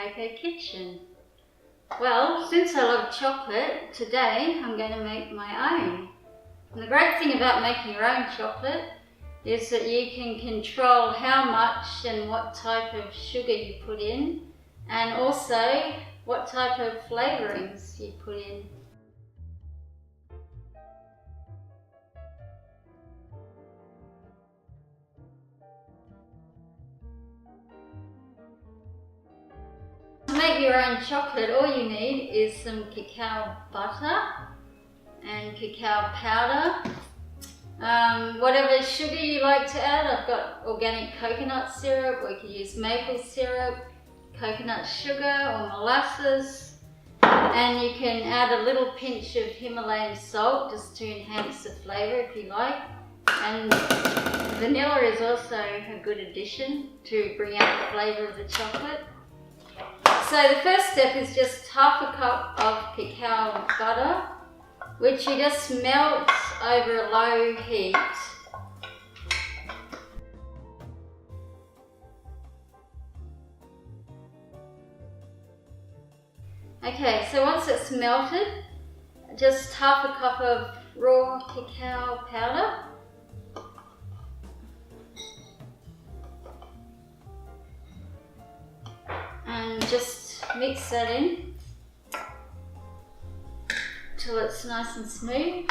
Coco kitchen. Well, since I love chocolate, today I'm going to make my own. And the great thing about making your own chocolate is that you can control how much and what type of sugar you put in, and also what type of flavourings you put in. To make your own chocolate, all you need is some cacao butter and cacao powder. Whatever sugar you like to add. I've got organic coconut syrup, or you could use maple syrup, coconut sugar or molasses, and you can add a little pinch of Himalayan salt just to enhance the flavour if you like. And vanilla is also a good addition to bring out the flavour of the chocolate. So the first step is just half a cup of cacao butter, which you just melt over a low heat. Okay, so once it's melted, just half a cup of raw cacao powder. And just mix that in till it's nice and smooth.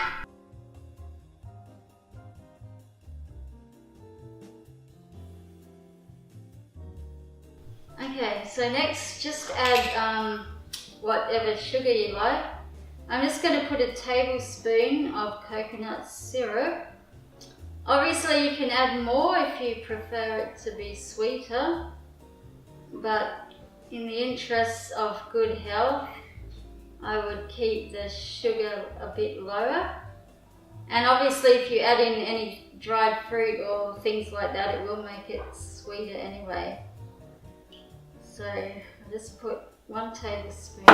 Okay, so next just add whatever sugar you like. I'm just going to put a tablespoon of coconut syrup. Obviously you can add more if you prefer it to be sweeter, but in the interests of good health, I would keep the sugar a bit lower. And obviously if you add in any dried fruit or things like that, it will make it sweeter anyway. So I'll just put 1 tablespoon.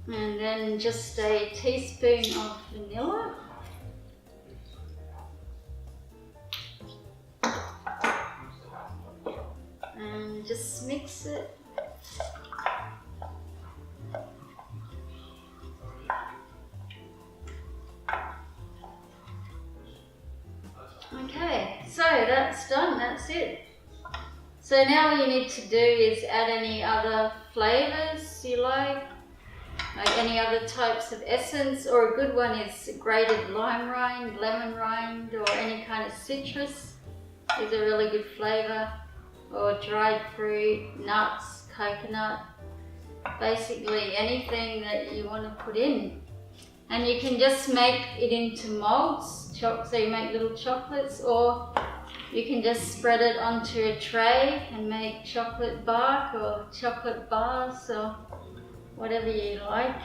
And then just a teaspoon of vanilla. And just mix it. Okay, so that's done, that's it. So now all you need to do is add any other flavours you like any other types of essence, or a good one is grated lime rind, lemon rind, or any kind of citrus is a really good flavour, or dried fruit, nuts, coconut, basically anything that you want to put in. And you can just make it into molds, so you make little chocolates, or you can just spread it onto a tray and make chocolate bark or chocolate bars or whatever you like.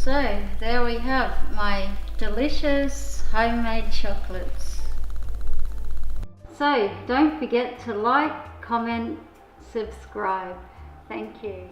So there we have my delicious homemade chocolates. So don't forget to like, comment, subscribe. Thank you.